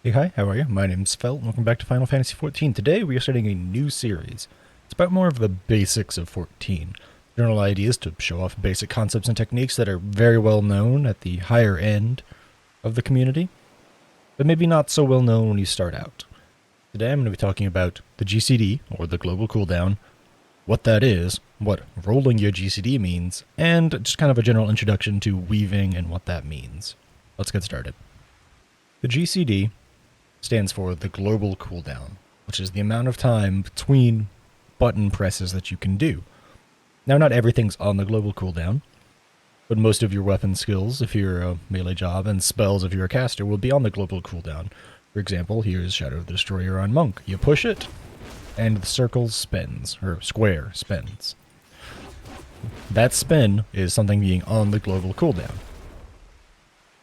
Hey, hi, how are you? My name's Felt, and welcome back to Final Fantasy XIV. Today, we are starting a new series. It's about more of the basics of 14. General ideas to show off basic concepts and techniques that are very well known at the higher end of the community, but maybe not so well known when you start out. Today, I'm going to be talking about the GCD, or the Global Cooldown, what that is, what rolling your GCD means, and just kind of a general introduction to weaving and what that means. Let's get started. The GCD stands for the Global Cooldown, which is the amount of time between button presses that you can do. Now, not everything's on the Global Cooldown, but most of your weapon skills, if you're a melee job, and spells if you're a caster, will be on the Global Cooldown. For example, here's Shadow of the Destroyer on Monk. You push it, and the circle spins, or square spins. That spin is something being on the Global Cooldown.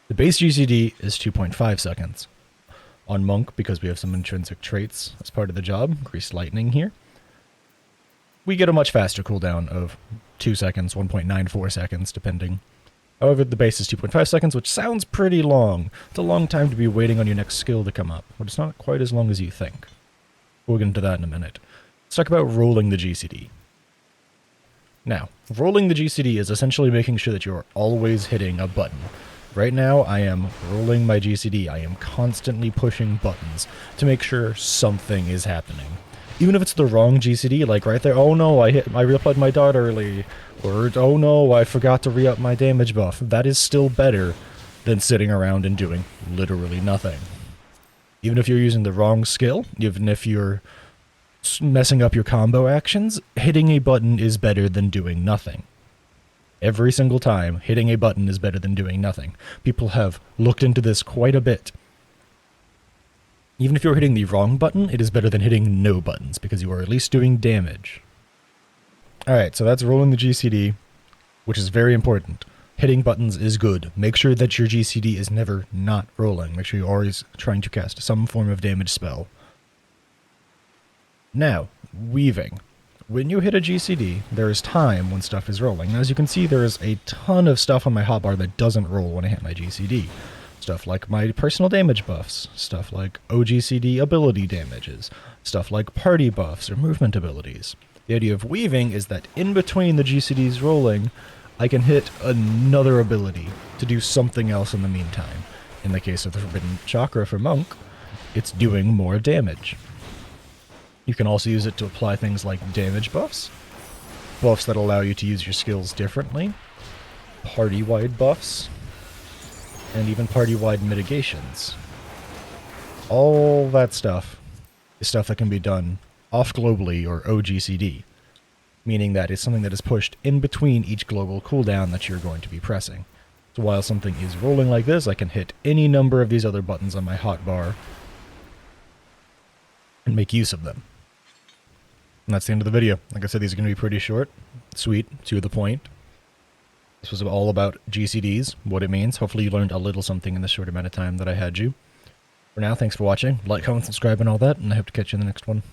The base GCD is 2.5 seconds. On Monk, because we have some intrinsic traits as part of the job, Greased Lightning here, we get a much faster cooldown of 2 seconds, 1.94 seconds, depending. However, the base is 2.5 seconds, which sounds pretty long. It's a long time to be waiting on your next skill to come up, but it's not quite as long as you think. We'll get into that in a minute. Let's talk about rolling the GCD. Now, rolling the GCD is essentially making sure that you're always hitting a button. Right now, I am rolling my GCD. I am constantly pushing buttons to make sure something is happening. Even if it's the wrong GCD, like right there, oh no, I reapplied my dart early, or oh no, I forgot to re-up my damage buff. That is still better than sitting around and doing literally nothing. Even if you're using the wrong skill, even if you're messing up your combo actions, hitting a button is better than doing nothing. Every single time, hitting a button is better than doing nothing. People have looked into this quite a bit. Even if you're hitting the wrong button, it is better than hitting no buttons, because you are at least doing damage. Alright, so that's rolling the GCD, which is very important. Hitting buttons is good. Make sure that your GCD is never not rolling. Make sure you're always trying to cast some form of damage spell. Now, weaving. When you hit a GCD, there is time when stuff is rolling. And as you can see, there is a ton of stuff on my hotbar that doesn't roll when I hit my GCD. Stuff like my personal damage buffs, stuff like OGCD ability damages, stuff like party buffs or movement abilities. The idea of weaving is that in between the GCDs rolling, I can hit another ability to do something else in the meantime. In the case of the Forbidden Chakra for Monk, it's doing more damage. You can also use it to apply things like damage buffs, buffs that allow you to use your skills differently, party-wide buffs, and even party-wide mitigations. All that stuff is stuff that can be done off-globally or OGCD, meaning that it's something that is pushed in between each global cooldown that you're going to be pressing. So while something is rolling like this, I can hit any number of these other buttons on my hotbar and make use of them. And that's the end of the video. Like I said, these are going to be pretty short, sweet, to the point. This was all about GCDs, what it means. Hopefully you learned a little something in the short amount of time that I had you. For now, thanks for watching. Like, comment, subscribe, and all that, and I hope to catch you in the next one.